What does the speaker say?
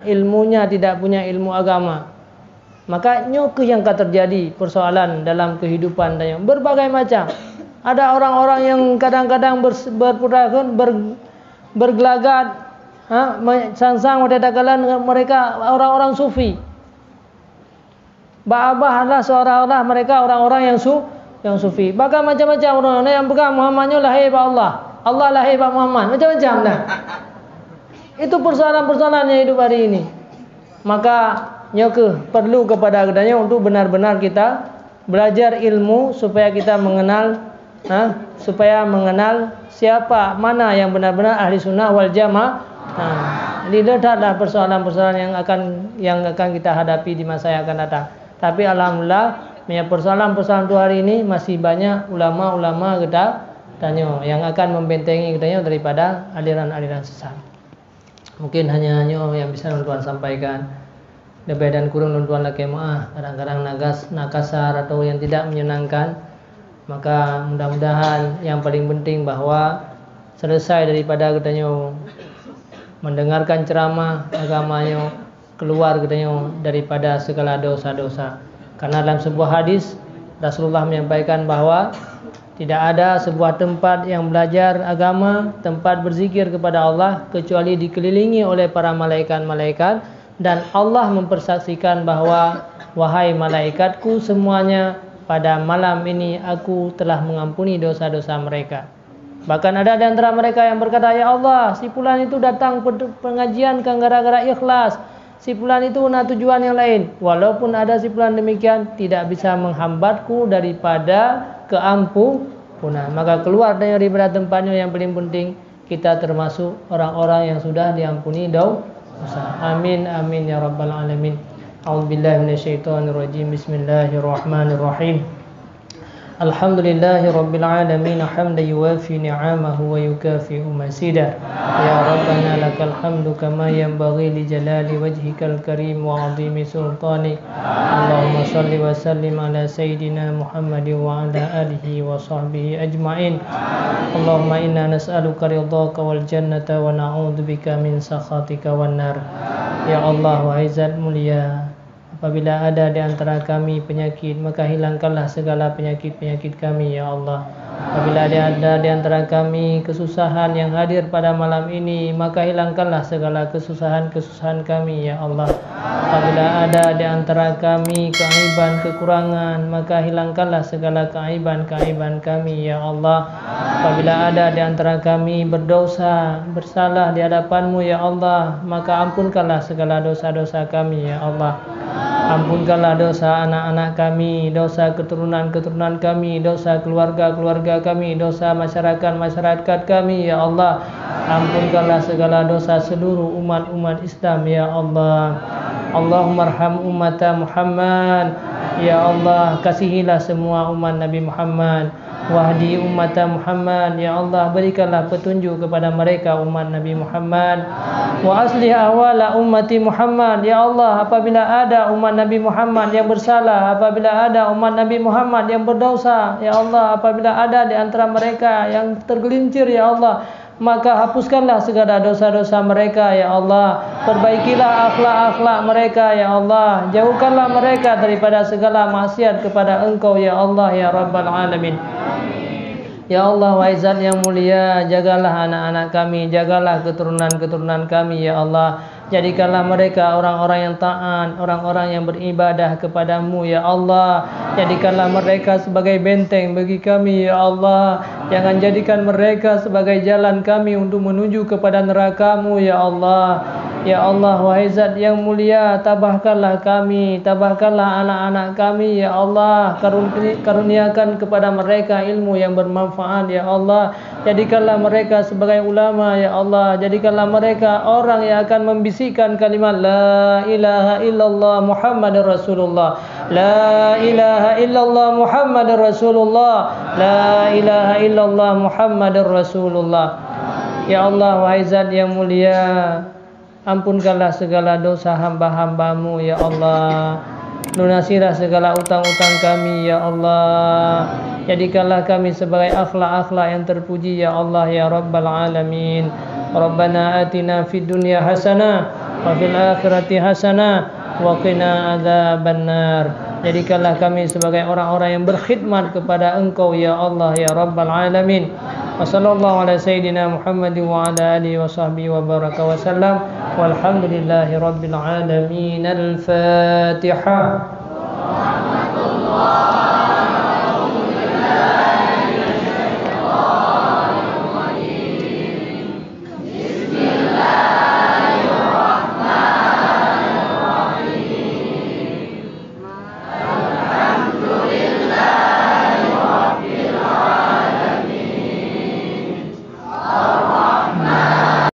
ilmunya tidak punya ilmu agama. Maka nyoke yang akan terjadi persoalan dalam kehidupan dan yang berbagai macam. Ada orang-orang yang kadang-kadang bergelagat, sangsang wadadakalan mereka orang-orang sufi. Ba'abahlah seolah-olah mereka orang-orang yang sufi. Bahkan macam-macam orang yang pegang Muhammadnya lahir pak Allah. Allah lahir pak Muhammad. Macam-macam dah. Itu persoalan-persoalan yang hidup hari ini. Maka nyoke perlu kepada adanya untuk benar-benar kita belajar ilmu supaya kita mengenal siapa mana yang benar-benar ahli sunnah wal jamaah. Jadi ledaklah persoalan-persoalan yang akan kita hadapi di masa yang akan datang. Tapi alhamdulillah persoalan-persoalan itu hari ini masih banyak ulama-ulama kita tanya yang akan membentengi kita daripada aliran-aliran sesat. Mungkin hanya yang bisa tuan sampaikan. Lebih dan kurang tuan laki maaf kadang-kadang nakasar atau yang tidak menyenangkan. Maka mudah-mudahan yang paling penting bahwa selesai daripada katanya mendengarkan ceramah agamanya, keluar katanya daripada segala dosa-dosa. Karena dalam sebuah hadis Rasulullah menyampaikan bahwa tidak ada sebuah tempat yang belajar agama, tempat berzikir kepada Allah kecuali dikelilingi oleh para malaikat-malaikat. Dan Allah mempersaksikan bahwa wahai malaikatku semuanya, pada malam ini aku telah mengampuni dosa-dosa mereka. Bahkan ada di antara mereka yang berkata, ya Allah, si fulan itu datang pengajian kan gara-gara ikhlas. Si fulan itu nak tujuan yang lain. Walaupun ada si fulan demikian, tidak bisa menghambatku daripada keampunan. Maka keluar daripada tempatnya yang paling penting, kita termasuk orang-orang yang sudah diampuni dosa. Amin amin ya rabbal alamin. A'udzubillahi minasyaitonirrajim. Bismillahirrahmanirrahim. Alhamdulillahi rabbil alamin hamdan yuwafi ni'amahu wa yukafi'u masidah. Ya rabbana lakal hamdu kama yanbaghi li jalali wajhikal karim wa 'azimi sultanik. Allahumma shalli wa sallim ala sayidina Muhammadin wa ala alihi wa sahbihi ajma'in. Allahumma inna nas'aluka ridhaka wal jannata wa na'udzubika min sakhatika wan nar. Ya Allah wahai Zat mulia, apabila ada di antara kami penyakit, maka hilangkanlah segala penyakit-penyakit kami, ya Allah. Apabila ada di antara kami kesusahan yang hadir pada malam ini, maka hilangkanlah segala kesusahan-kesusahan kami, ya Allah. Apabila ada di antara kami keaiban, kekurangan, maka hilangkanlah segala keaiban-keaiban kami, ya Allah. Apabila ada di antara kami berdosa, bersalah di hadapan-Mu, ya Allah, maka ampunkanlah segala dosa-dosa kami, ya Allah. Ampunkanlah dosa anak-anak kami, dosa keturunan-keturunan kami, dosa keluarga-keluarga kami, dosa masyarakat-masyarakat kami, ya Allah. Ampunkanlah segala dosa seluruh umat-umat Islam, ya Allah. Allahumma arham ummata Muhammad, ya Allah. Kasihilah semua umat Nabi Muhammad. Wahdi ummata Muhammad, ya Allah, berikanlah petunjuk kepada mereka umat Nabi Muhammad. Wa aslih ahwala ummati Muhammad, ya Allah. Apabila ada umat Nabi Muhammad yang bersalah, apabila ada umat Nabi Muhammad yang berdosa, ya Allah, apabila ada di antara mereka yang tergelincir, ya Allah, maka hapuskanlah segala dosa-dosa mereka, ya Allah. Perbaikilah akhlak-akhlak mereka, ya Allah. Jauhkanlah mereka daripada segala maksiat kepada Engkau, ya Allah, ya Rabbal Alamin. Ya Allah, wahai Zat yang mulia, jagalah anak-anak kami, jagalah keturunan-keturunan kami, ya Allah. Jadikanlah mereka orang-orang yang taat, orang-orang yang beribadah kepadamu, ya Allah. Jadikanlah mereka sebagai benteng bagi kami, ya Allah. Jangan jadikan mereka sebagai jalan kami untuk menuju kepada neraka-Mu, ya Allah. Ya Allah, wahai Zat yang mulia, tabahkanlah kami, tabahkanlah anak-anak kami, ya Allah. Karuniakan kepada mereka ilmu yang bermanfaat, ya Allah. Jadikanlah mereka sebagai ulama, ya Allah. Jadikanlah mereka orang yang akan membisikkan kalimat La ilaha illallah Muhammadur Rasulullah. La ilaha illallah Muhammadur Rasulullah. La ilaha illallah Muhammadur Rasulullah. Ya Allah, wahai Zat yang mulia, ampunkanlah segala dosa hamba-hamba-Mu, ya Allah. Lunasilah segala utang-utang kami, ya Allah. Jadikanlah kami sebagai akhlak-akhlak yang terpuji, ya Allah, ya Rabbal Alamin. Rabbana atina fid dunya hasanah wa fil akhirati hasanah wa qina adzabannar. Jadikanlah kami sebagai orang-orang yang berkhidmat kepada Engkau ya Allah ya Rabbal Alamin. Wa sallallahu ala sayyidina Muhammadin wa ala alihi wa sahbihi wa baraka wa sallam. Walhamdulillahi rabbil alamin. Al-Fatihah.